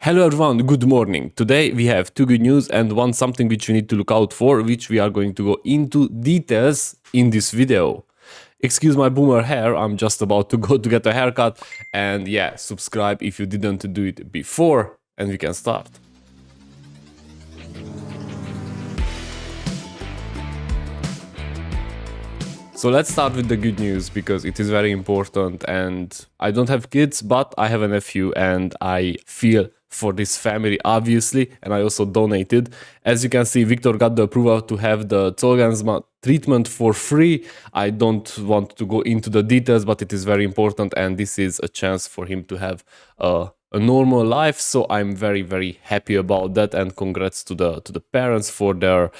Hello everyone, good morning. Today we have two good news and one something which you need to look out for, which we are going to go into details in this video. Excuse my boomer hair, I'm just about to go to get a haircut, and yeah, subscribe if you didn't do it before, and we can start. So let's start with the good news because it is very important, and I don't have kids, but I have a nephew and I feel for this family obviously, and I also donated. As you can see, Victor got the approval to have the Zolgensma treatment for free. I don't want to go into the details, but it is very important, and this is a chance for him to have a normal life. So I'm very happy about that, and congrats to the parents for their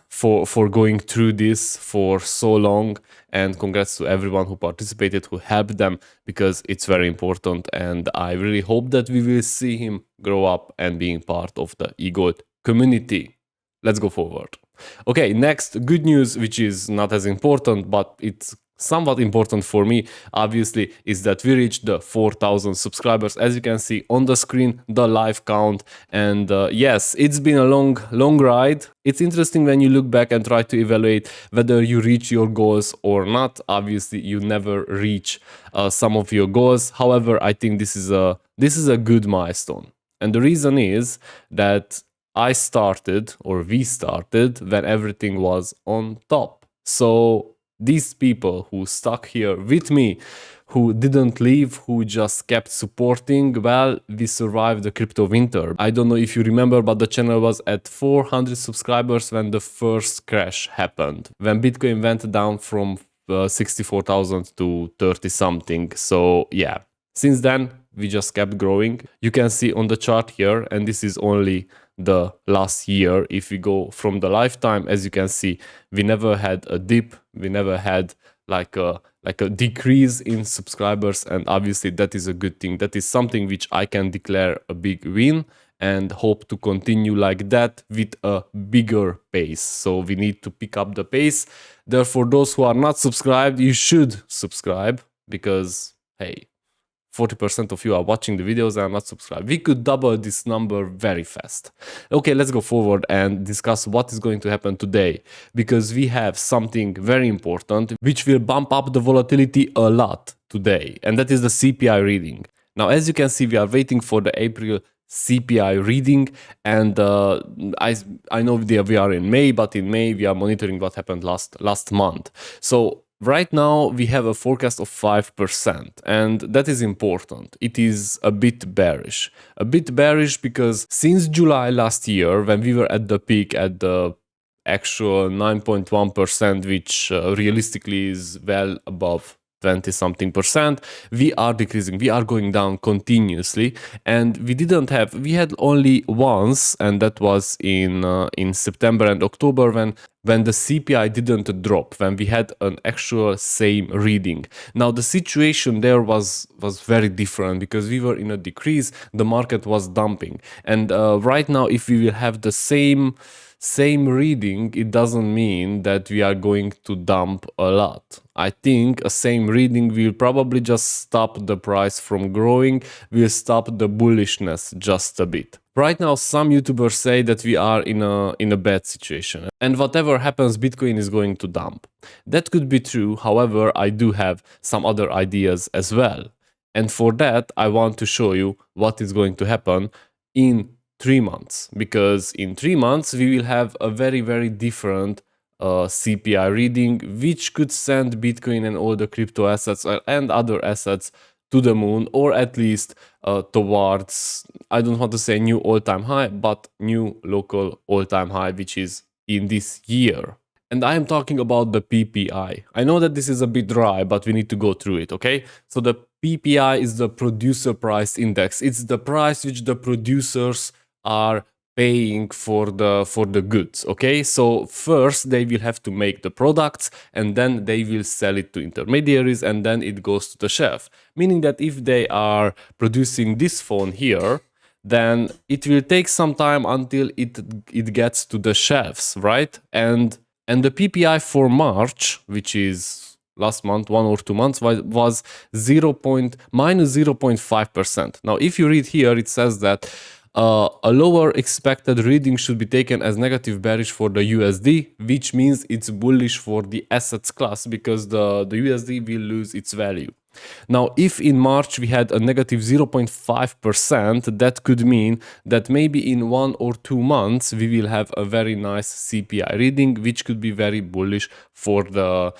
for going through this for so long, and congrats to everyone who participated, who helped them, because it's very important, and I really hope that we will see him grow up and being part of the EGLD community. Let's go forward. Okay, next good news, which is not as important, but it's somewhat important for me, obviously, is that we reached the 4,000 subscribers. As you can see on the screen, the live count, and yes, it's been a long ride. It's interesting when you look back and try to evaluate whether you reach your goals or not. Obviously, you never reach some of your goals. However, I think this is a good milestone, and the reason is that we started when everything was on top. So these people who stuck here with me, who didn't leave, who just kept supporting, well, we survived the crypto winter. I don't know if you remember, but the channel was at 400 subscribers when the first crash happened, when Bitcoin went down from 64,000 to 30 something. So yeah, since then we just kept growing. You can see on the chart here, and this is only the last year. If we go from the lifetime, as you can see, we never had a dip, we never had like a decrease in subscribers, and obviously that is a good thing. That is something which I can declare a big win, and hope to continue like that with a bigger pace. So we need to pick up the pace. Therefore, those who are not subscribed, you should subscribe, because hey, 40% of you are watching the videos and are not subscribed. We could double this number very fast. Okay, let's go forward and discuss what is going to happen today, because we have something very important which will bump up the volatility a lot today, and that is the CPI reading. Now, as you can see, we are waiting for the April CPI reading, and I know we are in May, but in May we are monitoring what happened last month. So right now we have a forecast of 5%, and that is important. It is a bit bearish because since July last year, when we were at the peak at the actual 9.1%, which realistically is well above 20 something percent, we are decreasing, we are going down continuously, and we had only once, and that was in September and October, when the CPI didn't drop, when we had an actual same reading. Now the situation there was very different, because we were in a decrease, the market was dumping, and right now if we will have the same reading, it doesn't mean that we are going to dump a lot. I think a same reading will probably just stop the price from growing, will stop the bullishness just a bit. Right now, some YouTubers say that we are in a bad situation, and whatever happens, Bitcoin is going to dump. That could be true. However, I do have some other ideas as well, and for that I want to show you what is going to happen in 3 months, because in 3 months we will have a very different CPI reading, which could send Bitcoin and all the crypto assets and other assets to the moon, or at least towards, I don't want to say new all-time high, but new local all-time high, which is in this year. And I am talking about the PPI. I know that this is a bit dry, but we need to go through it, okay? So the PPI is the producer price index. It's the price which the producers are paying for the goods. Okay, so first they will have to make the products, and then they will sell it to intermediaries, and then it goes to the shelf. Meaning that if they are producing this phone here, then it will take some time until it gets to the shelves, right? And the PPI for March, which is 1 or 2 months, was minus 0.5%. Now, if you read here, it says that a lower expected reading should be taken as negative bearish for the USD, which means it's bullish for the assets class because the USD will lose its value. Now, if in March we had a negative 0.5%, that could mean that maybe in 1 or 2 months we will have a very nice CPI reading, which could be very bullish for the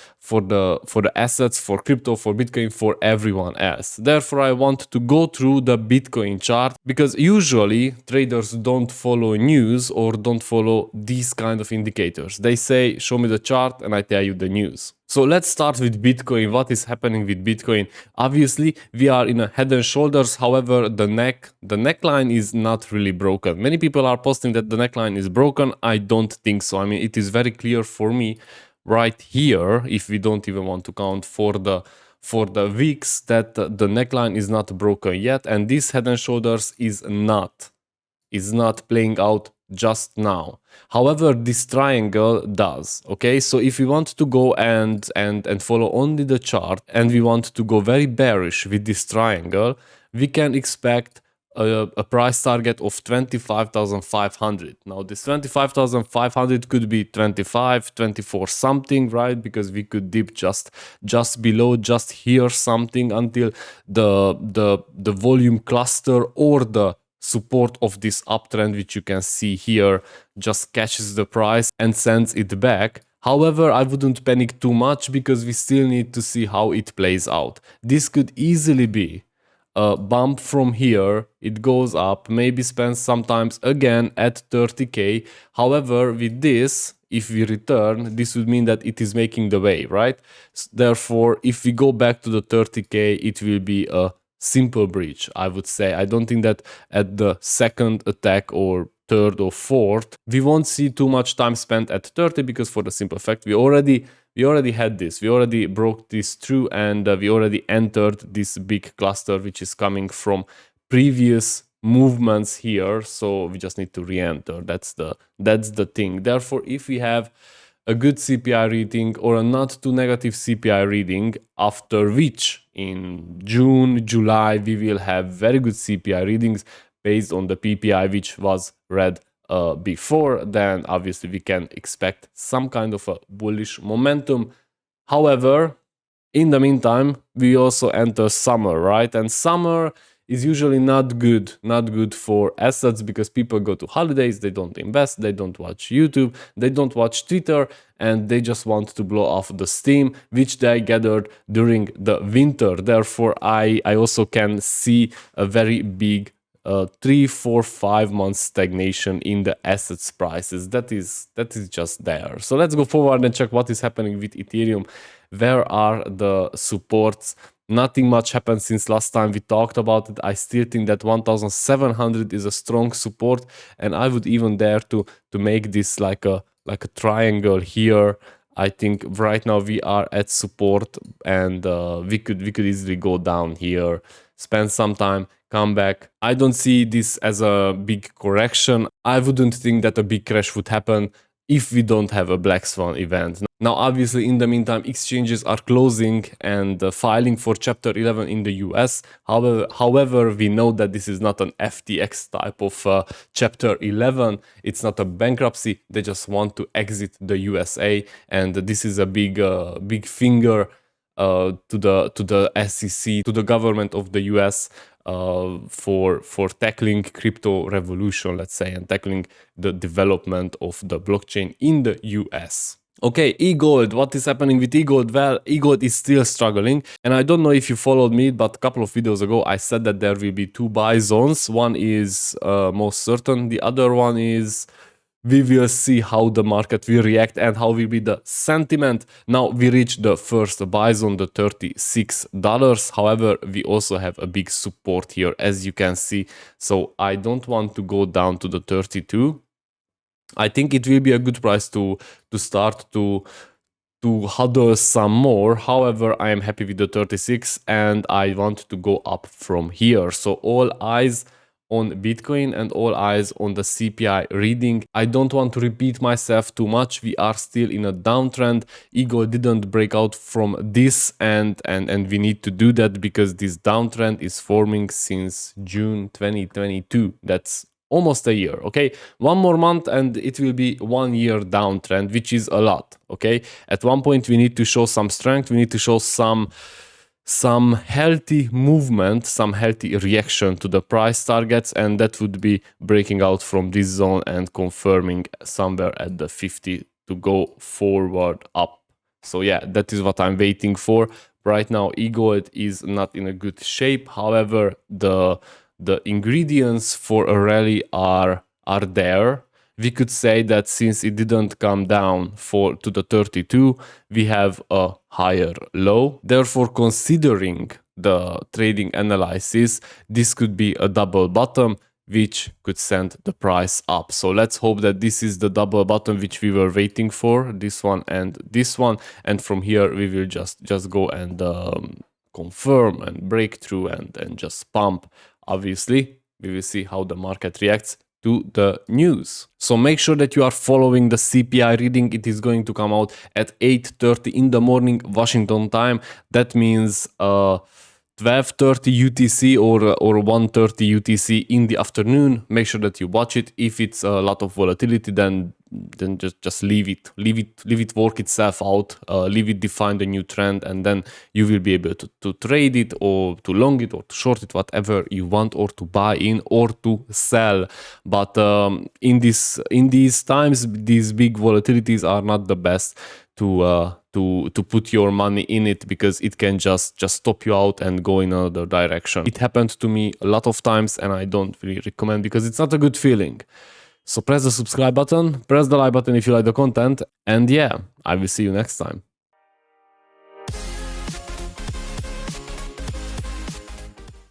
assets, for crypto, for Bitcoin, for everyone else. Therefore, I want to go through the Bitcoin chart because usually traders don't follow news or don't follow these kind of indicators. They say, show me the chart and I tell you the news. So let's start with Bitcoin. What is happening with Bitcoin? Obviously, we are in a head and shoulders. However, the neckline is not really broken. Many people are posting that the neckline is broken. I don't think so. I mean, it is very clear for me right here, if we don't even want to count for the weeks, that the neckline is not broken yet, and this head and shoulders is not playing out just now. However, this triangle does. Okay, so if we want to go and follow only the chart, and we want to go very bearish with this triangle, we can expect a price target of 25,500. Now this 25,500 could be 25, 24 something, right? Because we could dip just below, just here something until the volume cluster or the support of this uptrend, which you can see here, just catches the price and sends it back. However, I wouldn't panic too much because we still need to see how it plays out. This could easily be a bump from here, it goes up, maybe spends sometimes again at 30k. However, with this, if we return, this would mean that it is making the way, right? Therefore, if we go back to the 30k, it will be a simple breach, I would say. I don't think that at the second attack or third or fourth, we won't see too much time spent at 30 because for the simple fact, we already had this. We already broke this through and we already entered this big cluster, which is coming from previous movements here. So we just need to re-enter. That's the thing. Therefore, if we have a good CPI reading or a not too negative CPI reading, after which in June, July, we will have very good CPI readings based on the PPI, which was read before, then obviously we can expect some kind of a bullish momentum. However, in the meantime, we also enter summer, right? And summer is usually not good for assets because people go to holidays, they don't invest, they don't watch YouTube, they don't watch Twitter, and they just want to blow off the steam which they gathered during the winter. Therefore, I also can see a very big 3, 4, 5 months stagnation in the assets prices. That is just there. So let's go forward and check what is happening with Ethereum. Where are the supports? Nothing much happened since last time we talked about it. I still think that 1700 is a strong support, and I would even dare to make this like a triangle here. I think right now we are at support, and we could easily go down here, spend some time, come back. I don't see this as a big correction. I wouldn't think that a big crash would happen if we don't have a black swan event. Now, obviously, in the meantime, exchanges are closing and filing for Chapter 11 in the US. However, we know that this is not an FTX type of Chapter 11. It's not a bankruptcy. They just want to exit the USA, and this is a big finger to the SEC, to the government of the US. For tackling crypto revolution, let's say, and tackling the development of the blockchain in the US. Okay, EGLD, what is happening with EGLD? Well, EGLD is still struggling, and I don't know if you followed me, but a couple of videos ago I said that there will be 2 buy zones. One is most certain, the other one is we will see how the market will react and how will be the sentiment. Now we reached the first buy zone, the $36. However, we also have a big support here, as you can see. So I don't want to go down to the 32. I think it will be a good price to start to huddle some more. However, I am happy with the 36 and I want to go up from here. So all eyes on Bitcoin and all eyes on the CPI reading. I don't want to repeat myself too much. We are still in a downtrend. EGLD didn't break out from this, and we need to do that because this downtrend is forming since June 2022. That's almost a year. Okay, one more month and it will be 1 year downtrend, which is a lot. Okay, at one point we need to show some strength, we need to show some healthy movement, some healthy reaction to the price targets, and that would be breaking out from this zone and confirming somewhere at the 50 to go forward up. So yeah, that is what I'm waiting for. Right now EGLD is not in a good shape. However, the ingredients for a rally are there. We could say that since it didn't come down to the 32, we have a higher low. Therefore, considering the trading analysis, this could be a double bottom, which could send the price up. So let's hope that this is the double bottom which we were waiting for, this one and this one. And from here, we will just go and confirm and break through and just pump. Obviously, we will see how the market reacts to the news. So make sure that you are following the CPI reading. It is going to come out at 8:30 in the morning Washington time. That means 12:30 UTC or 1:30 UTC in the afternoon. Make sure that you watch it. If it's a lot of volatility, then just leave it work itself out, leave it define the new trend, and then you will be able to trade it or to long it or to short it, whatever you want, or to buy in or to sell. But in these times, these big volatilities are not the best to put your money in it, because it can just stop you out and go in another direction. It happened to me a lot of times, and I don't really recommend, because it's not a good feeling. So press the subscribe button, press the like button if you like the content, and yeah, I will see you next time.